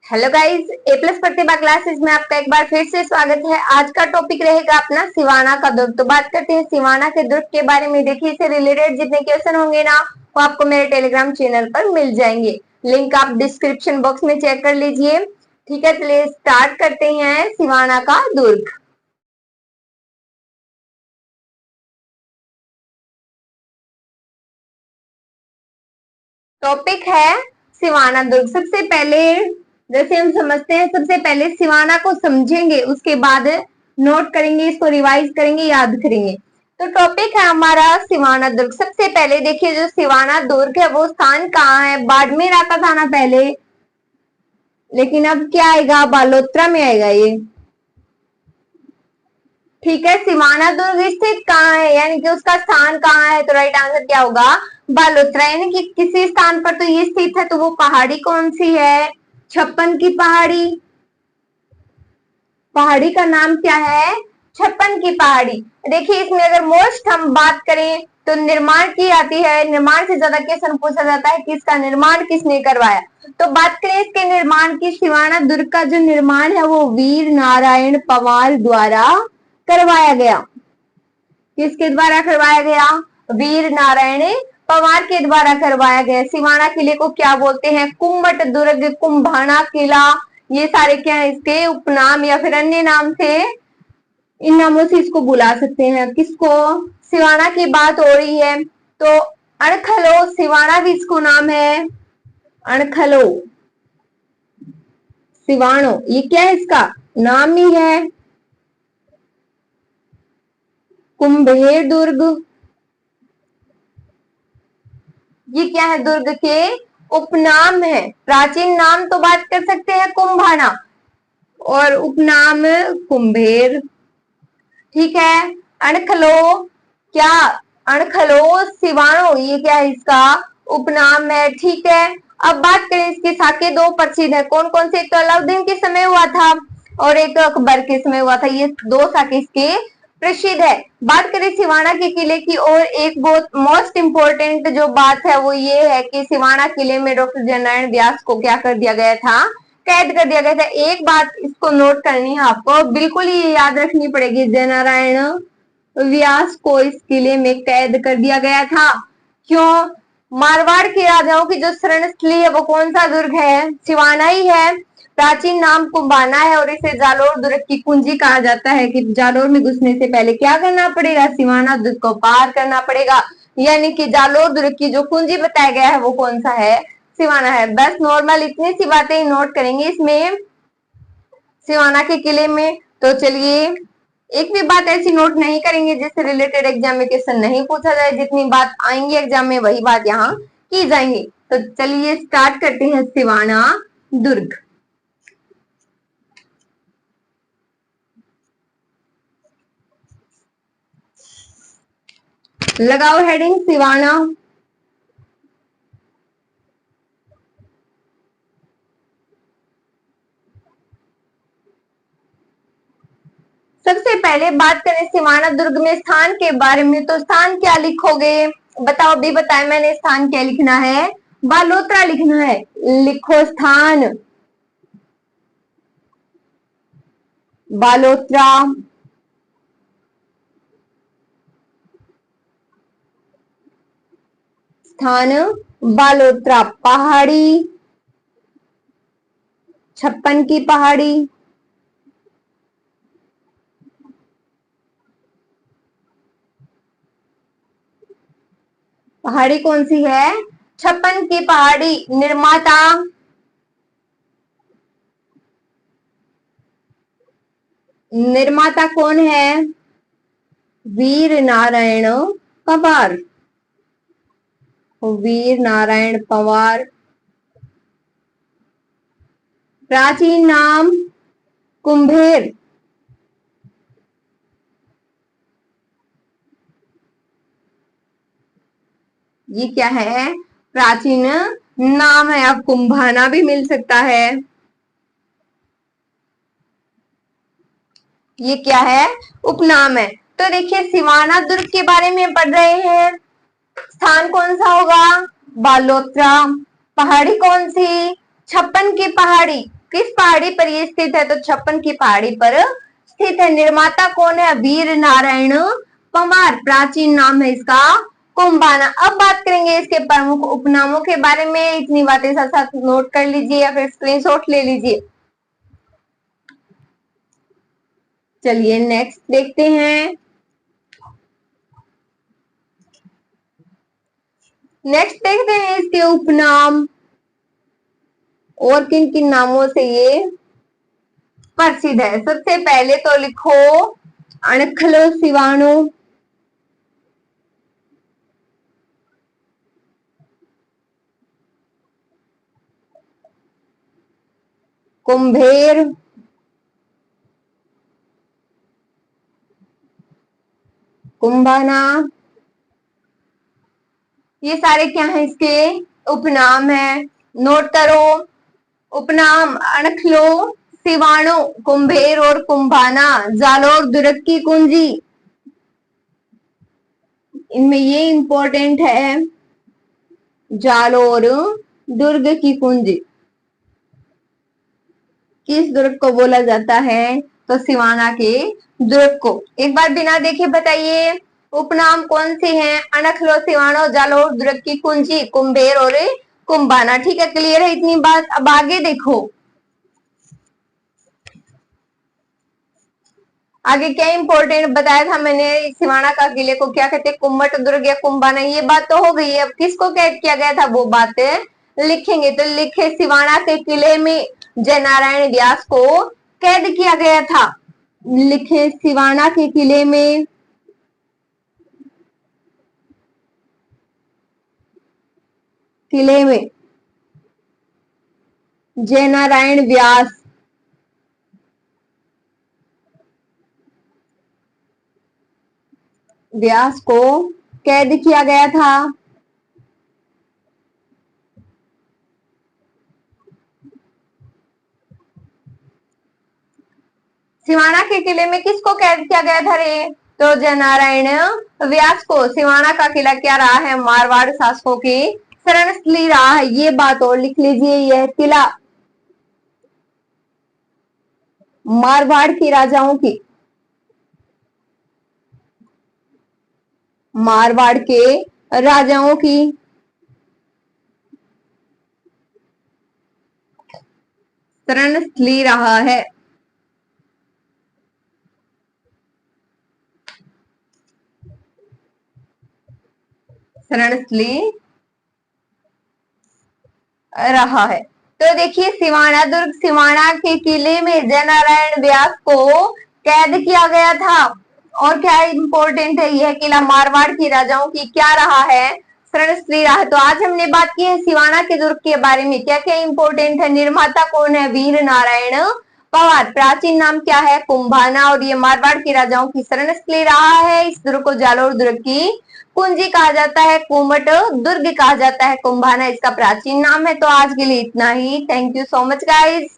Hello guys, ए plus प्रतिभा classes में आपका एक बार फिर से स्वागत है। आज का टॉपिक रहेगा अपना सिवाना का दुर्ग। तो बात करते हैं सिवाना के दुर्ग के बारे में। देखिए, इससे रिलेटेड जितने क्वेश्चन होंगे ना, वो आपको मेरे टेलीग्राम चैनल पर मिल जाएंगे। लिंक आप डिस्क्रिप्शन बॉक्स में चेक कर लीजिए। ठीक है, चलिए स्टार्ट करते हैं सिवाना का दुर्ग। टॉपिक है सिवाना दुर्ग। सबसे पहले जैसे हम समझते हैं, सबसे पहले सिवाना को समझेंगे, उसके बाद नोट करेंगे, इसको रिवाइज करेंगे, याद करेंगे। तो टॉपिक है हमारा सिवाना दुर्ग। सबसे पहले देखिए, जो सिवाना दुर्ग है वो स्थान कहाँ है? बाड़मेर आता था ना पहले, लेकिन अब क्या आएगा? बालोतरा में आएगा ये। ठीक है, सिवाना दुर्ग स्थित कहाँ है, यानी कि उसका स्थान कहाँ है? तो राइट आंसर क्या होगा? बालोतरा। यानी कि किसी स्थान पर तो ये स्थित है, तो वो पहाड़ी कौन सी है? छप्पन की पहाड़ी। पहाड़ी का नाम क्या है? छप्पन की पहाड़ी। देखिए, इसमें अगर मोस्ट हम बात करें तो निर्माण की आती है। निर्माण से ज्यादा क्वेश्चन पूछा जाता है कि इसका निर्माण किसने करवाया। तो बात करें इसके निर्माण की, सिवाना दुर्ग का जो निर्माण है वो वीर नारायण पंवार द्वारा करवाया गया। किसके द्वारा करवाया गया? वीर नारायण पंवार के द्वारा करवाया गया। सिवाना किले को क्या बोलते हैं? कुम्भट दुर्ग, कुंभाना किला, ये सारे क्या है इसके उपनाम या फिर अन्य नाम से, इन नामों से इसको बुला सकते हैं। किसको? सिवाना की बात हो रही है तो अणखलो सिवाना भी इसको नाम है। अणखलो सिवाणो, ये क्या है? इसका नाम ही है। कुंभेर दुर्ग, ये क्या है? दुर्ग के उपनाम है। प्राचीन नाम तो बात कर सकते हैं कुंभाना, और उपनाम कुंभेर। ठीक है, अणखलो क्या? अणखलो सिवाणो, ये क्या है? इसका उपनाम है। ठीक है, अब बात करें इसके साके दो प्रसिद्ध है। कौन कौन से? एक तो अलाउद्दीन के समय हुआ था और एक अकबर के समय हुआ था। ये दो साके इसके प्रसिद्ध है। बात करें सिवाना के किले की, और एक बहुत मोस्ट इंपोर्टेंट जो बात है वो ये है कि सिवाना किले में डॉक्टर जयनारायण व्यास को क्या कर दिया गया था? कैद कर दिया गया था। एक बात इसको नोट करनी है आपको, बिल्कुल ही याद रखनी पड़ेगी, जयनारायण व्यास को इस किले में कैद कर दिया गया था। क्यों? मारवाड़ के राजाओं की जो शरण स्थली है वो कौन सा दुर्ग है? सिवाना ही है। प्राचीन नाम कुंभाना है और इसे जालोर दुर्ग की कुंजी कहा जाता है। कि जालोर में घुसने से पहले क्या करना पड़ेगा? सिवाना दुर्ग को पार करना पड़ेगा। यानी कि जालोर दुर्ग की जो कुंजी बताया गया है वो कौन सा है? सिवाना है। बस नॉर्मल इतनी सी बातें नोट करेंगे इसमें सिवाना के किले में। तो चलिए, एक भी बात ऐसी नोट नहीं करेंगे जिससे रिलेटेड एग्जाम में क्वेश्चन नहीं पूछा जाए। जितनी बात आएंगी एग्जाम में वही बात यहाँ की जाएंगी। तो चलिए स्टार्ट करते हैं सिवाना दुर्ग। लगाओ हेडिंग सिवाना। सबसे पहले बात करें सिवाना दुर्ग में स्थान के बारे में, तो स्थान क्या लिखोगे? बताओ, अभी बताया मैंने, स्थान क्या लिखना है? बालोतरा लिखना है। लिखो स्थान बालोतरा। स्थान बालोतरा, पहाड़ी छप्पन की पहाड़ी। पहाड़ी कौन सी है? छप्पन की पहाड़ी। निर्माता निर्माता कौन है? वीर नारायण पंवार। वीर नारायण पंवार। प्राचीन नाम कुंभेर। ये क्या है? प्राचीन नाम है। अब कुंभाना भी मिल सकता है। ये क्या है? उपनाम है। तो देखिए, सिवाना दुर्ग के बारे में पढ़ रहे हैं। स्थान कौन सा होगा? बालोतरा। पहाड़ी कौन सी? छप्पन की पहाड़ी। किस पहाड़ी पर ये स्थित है? तो छप्पन की पहाड़ी पर स्थित है। निर्माता कौन है? वीर नारायण पंवार। प्राचीन नाम है इसका कुंभाना। अब बात करेंगे इसके प्रमुख उपनामों के बारे में। इतनी बातें साथ साथ नोट कर लीजिए या फिर स्क्रीनशॉट ले लीजिए। चलिए नेक्स्ट देखते हैं। नेक्स्ट देखते हैं इसके उपनाम और किन किन नामों से ये प्रसिद्ध है। सबसे पहले तो लिखो अणखलो सिवाणु, कुंभेर, कुंभाना, ये सारे क्या है? इसके उपनाम है। नोट करो। उपनाम अणखलो, सिवाणु, कुंभेर और कुंभाना, जालोर, दुरक्की, कुंजी। इनमें ये इंपॉर्टेंट है, जालोर दुर्ग की कुंजी। किस दुर्ग को बोला जाता है? तो सिवाना के दुर्ग को। एक बार बिना देखे बताइए उपनाम कौन से हैं? अणखलो, सिवाणो, जालोर, दुर्ग की कुंजी, कुंभेर और कुंभाना। ठीक है, क्लियर है इतनी बात। अब आगे देखो, आगे क्या इंपॉर्टेंट बताया था मैंने? सिवाना का किले को क्या कहते हैं? कुम्मट दुर्ग या कुंभाना। ये बात तो हो गई है। अब किसको कैद किया गया था वो बात लिखेंगे। तो लिखे सिवाना के किले में जय नारायण व्यास को कैद किया गया था। लिखे सिवाना के किले में जय नारायण व्यास को कैद किया गया था। सिवाना के किले में किसको कैद किया गया था रे? तो जय नारायण व्यास को। सिवाना का किला क्या रहा है? मारवाड़ शासकों की शरण स्थली रहा है। ये बात और लिख लीजिए। यह किला मारवाड़ की राजाओं की, मारवाड़ के राजाओं की शरण स्थली रहा है। शरण स्थली रहा है। तो देखिए सिवाना दुर्ग, सिवाना के किले में जय नारायण व्यास को कैद किया गया था। और क्या इंपॉर्टेंट है? यह किला मारवाड़ की राजाओं की क्या रहा है? शरण स्थली रहा है। तो आज हमने बात की है सिवाना के दुर्ग के बारे में। क्या क्या इंपॉर्टेंट है? निर्माता कौन है? वीर नारायण पंवार। प्राचीन नाम क्या है? कुंभाना। और ये मारवाड़ के राजाओं की शरण स्थली रहा है। इस दुर्ग को जालोर दुर्ग की कुंजी कहा जाता है, कुमट दुर्ग कहा जाता है, कुंभाना इसका प्राचीन नाम है। तो आज के लिए इतना ही। Thank you so much guys.